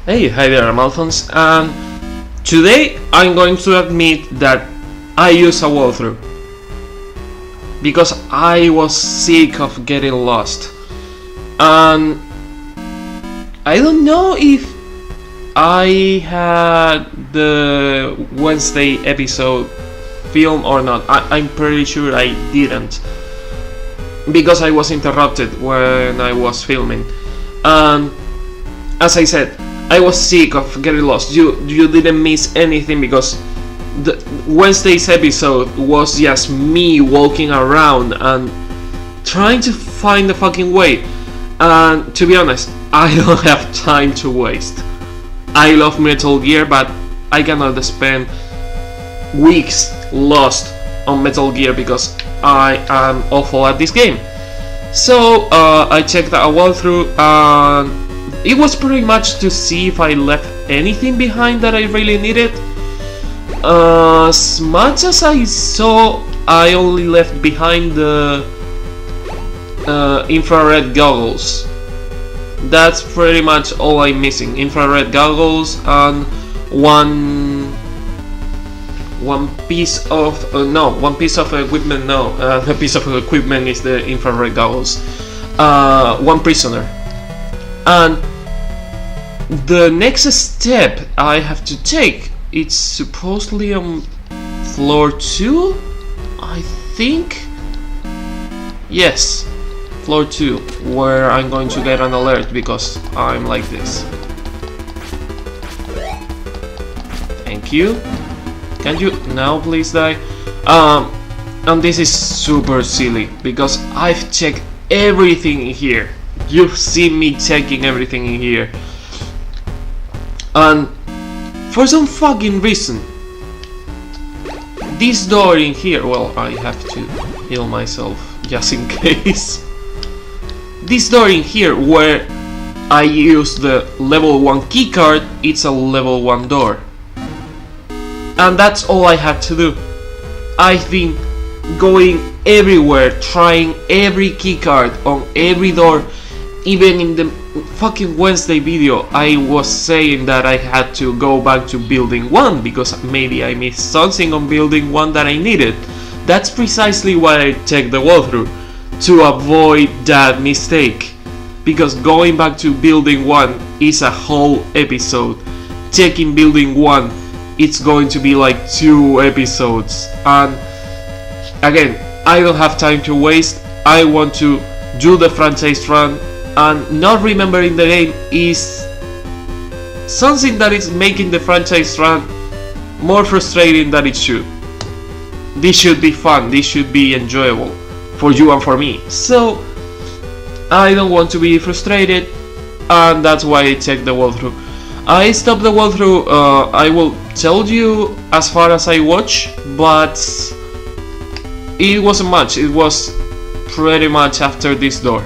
Hi there, I'm Alphonse, and today I'm going to admit that I use a walkthrough because I was sick of getting lost, and I don't know if I had the Wednesday episode film or not. I'm pretty sure I didn't because I was interrupted when I was filming, and as I said, I was sick of getting lost. You didn't miss anything because the Wednesday's episode was just me walking around and trying to find the fucking way. And to be honest, I don't have time to waste. I love Metal Gear, but I cannot spend weeks lost on Metal Gear because I am awful at this game. So I checked a walkthrough and it was pretty much to see if I left anything behind that I really needed. As much as I saw, I only left behind the infrared goggles. That's pretty much all I'm missing. Infrared goggles and one piece of equipment. No, the piece of equipment is the infrared goggles. One prisoner. And the next step I have to take, it's supposedly on floor 2, I think. Yes, floor 2, where I'm going to get an alert because I'm like this. Thank you. Can you now please die? And this is super silly because I've checked everything in here. You've seen me checking everything in here, and for some fucking reason this door in here, well, I have to heal myself just in case. This door in here where I use the level 1 keycard, it's a level 1 door, and that's all I had to do. I've been going everywhere, trying every keycard on every door. Even in the fucking Wednesday video, I was saying that I had to go back to building 1 because maybe I missed something on building 1 that I needed. That's precisely why I checked the walkthrough, to avoid that mistake. Because going back to building 1 is a whole episode. Checking building 1, it's going to be like 2 episodes. And again, I don't have time to waste. I want to do the franchise run. And not remembering the game is something that is making the franchise run more frustrating than it should. This should be fun, this should be enjoyable for you and for me. So I don't want to be frustrated, and that's why I checked the walkthrough. I stopped the walkthrough, I will tell you as far as I watch, but it wasn't much. It was pretty much after this door.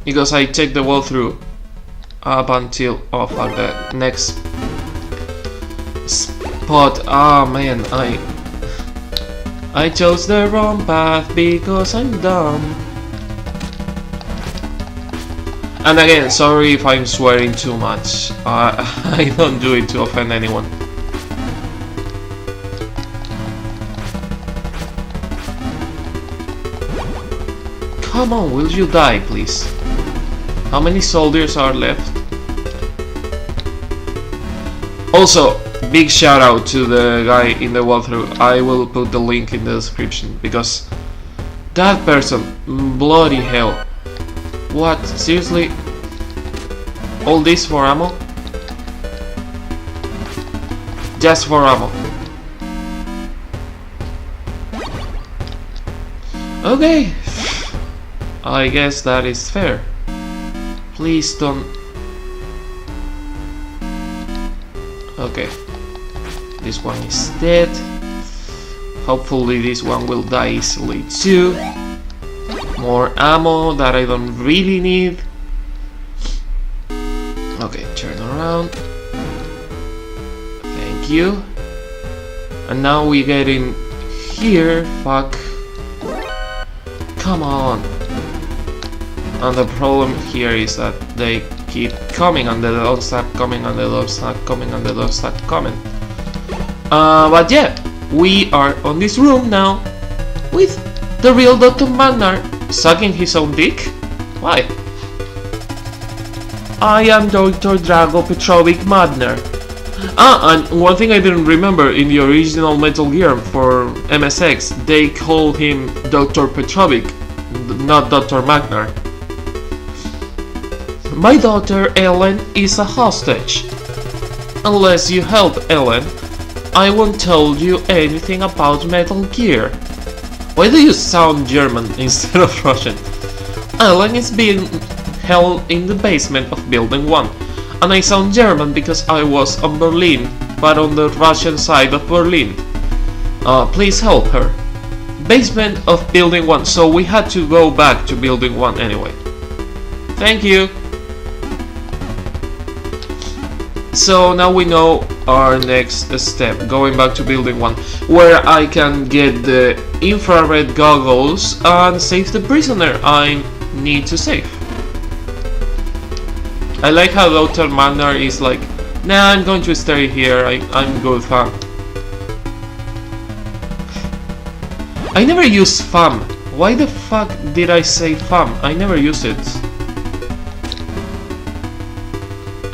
Because I checked the walkthrough up until at the next spot. Ah man, I chose the wrong path because I'm dumb. And again, sorry if I'm swearing too much. I don't do it to offend anyone. Come on, will you die, please? How many soldiers are left? Also, big shout out to the guy in the walkthrough. I will put the link in the description because that person, bloody hell. What? Seriously? All this for ammo? Just for ammo. Okay. I guess that is fair. Please don't... Okay. This one is dead. Hopefully this one will die easily too. More ammo that I don't really need. Okay, turn around. Thank you. And now we get in here. Fuck. Come on. And the problem here is that they keep coming and they don't stop coming and they don't stop coming and they don't stop coming. But yeah, we are on this room now with the real Dr. Magnar sucking his own dick? Why? I am Dr. Drago Petrovic Magnar. And one thing I didn't remember, in the original Metal Gear for MSX, they called him Dr. Petrovic, not Dr. Magnar. My daughter Ellen is a hostage. Unless you help Ellen, I won't tell you anything about Metal Gear. Why do you sound German instead of Russian? Ellen is being held in the basement of Building 1. And I sound German because I was on Berlin, but on the Russian side of Berlin. Please help her. Basement of Building 1, so we had to go back to Building 1 anyway. Thank you. So now we know our next step, going back to Building 1, where I can get the infrared goggles and save the prisoner I need to save. I like how Dr. Magnar is like, nah, I'm going to stay here, I'm good, fam. I never use fam. Why the fuck did I say fam? I never use it.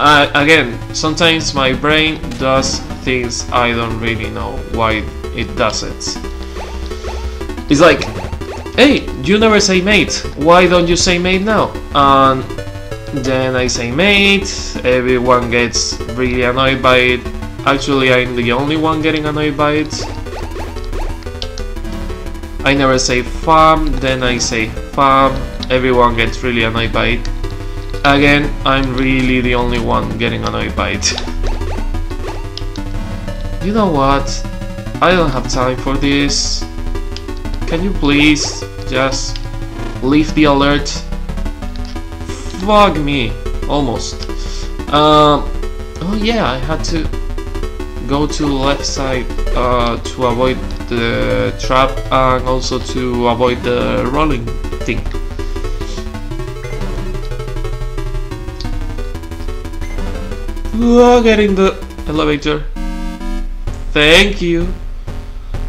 Again, sometimes my brain does things I don't really know why it does it. It's like, hey, you never say mate, why don't you say mate now? And then I say mate, everyone gets really annoyed by it. Actually, I'm the only one getting annoyed by it. I never say fam, then I say fam, everyone gets really annoyed by it. Again, I'm really the only one getting annoyed by it. You know what? I don't have time for this. Can you please just leave the alert? Fuck me. Almost. Oh yeah, I had to go to the left side to avoid the trap and also to avoid the rolling thing. Get in the elevator. Thank you.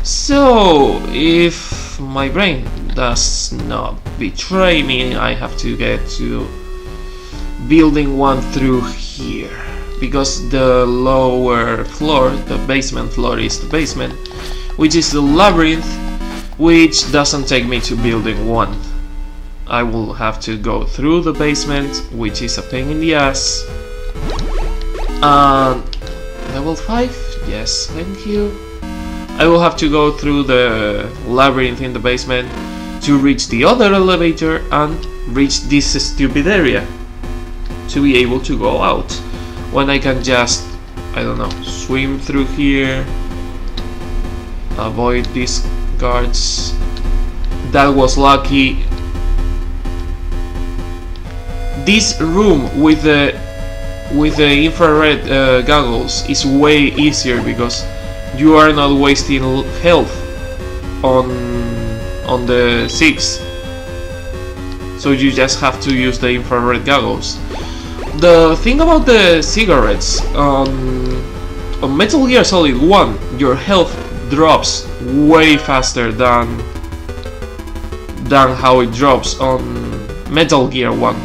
So, if my brain does not betray me, I have to get to Building 1 through here. Because the lower floor, the basement floor, is the basement, which is the labyrinth, which doesn't take me to Building 1. I will have to go through the basement, which is a pain in the ass. Level 5? Yes, thank you. I will have to go through the labyrinth in the basement to reach the other elevator and reach this stupid area to be able to go out. When I can just, I don't know, swim through here, avoid these guards. That was lucky. This room with the infrared goggles is way easier because you are not wasting health on the 6, so you just have to use the infrared goggles. The thing about the cigarettes, on Metal Gear Solid 1 your health drops way faster than how it drops on Metal Gear 1.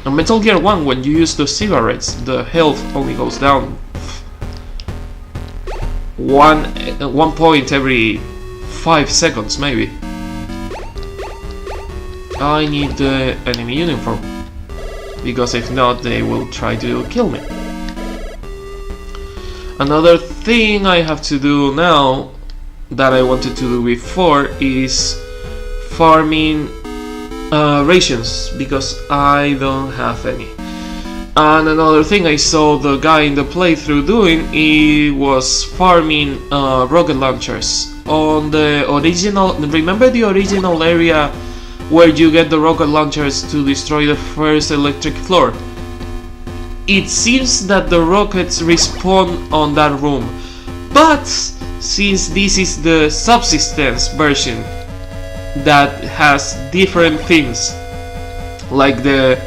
On Metal Gear 1, when you use the cigarettes, the health only goes down 1 point every 5 seconds, maybe. I need the enemy uniform, because if not, they will try to kill me. Another thing I have to do now, that I wanted to do before, is farming rations, because I don't have any. And another thing I saw the guy in the playthrough doing, he was farming rocket launchers on the original. Remember the original area where you get the rocket launchers to destroy the first electric floor? It seems that the rockets respawn on that room, but since this is the subsistence version that has different things, like the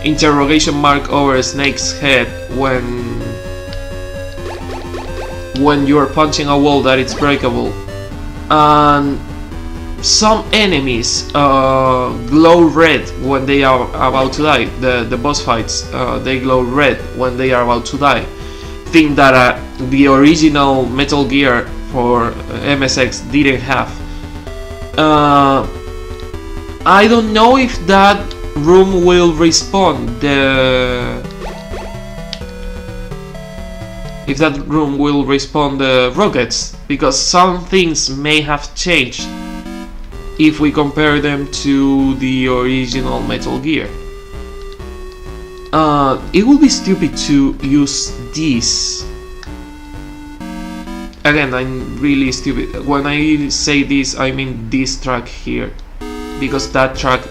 interrogation mark over Snake's head when you're punching a wall that it's breakable. And some enemies glow red when they are about to die. The boss fights, they glow red when they are about to die. Thing that the original Metal Gear for MSX didn't have. I don't know if that room will respawn the rockets, because some things may have changed if we compare them to the original Metal Gear. It would be stupid to use this. Again, I'm really stupid. When I say this, I mean this track here, because that track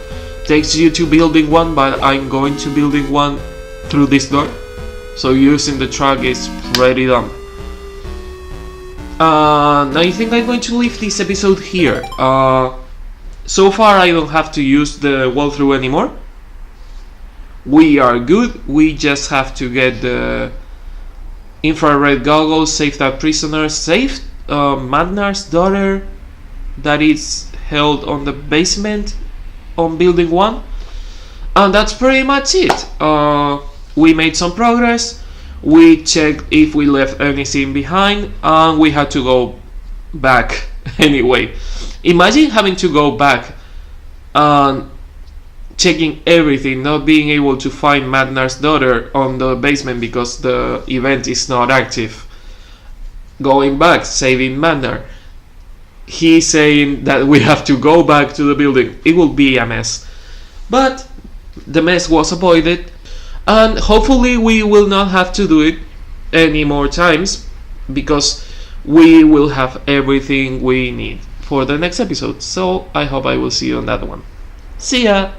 takes you to building 1, but I'm going to building 1 through this door, so using the track is pretty dumb. I think I'm going to leave this episode here. So far I don't have to use the walkthrough anymore. We are good. We just have to get the infrared goggles, save that prisoner, save Madnar's daughter that is held on the basement on building 1, and that's pretty much it. We made some progress. We checked if we left anything behind, and we had to go back anyway. Imagine having to go back and checking everything, not being able to find Madnar's daughter on the basement because the event is not active. Going back, saving Madnar. He's saying that we have to go back to the building. It will be a mess. But the mess was avoided, and hopefully we will not have to do it any more times, because we will have everything we need for the next episode. So I hope I will see you on that one. See ya!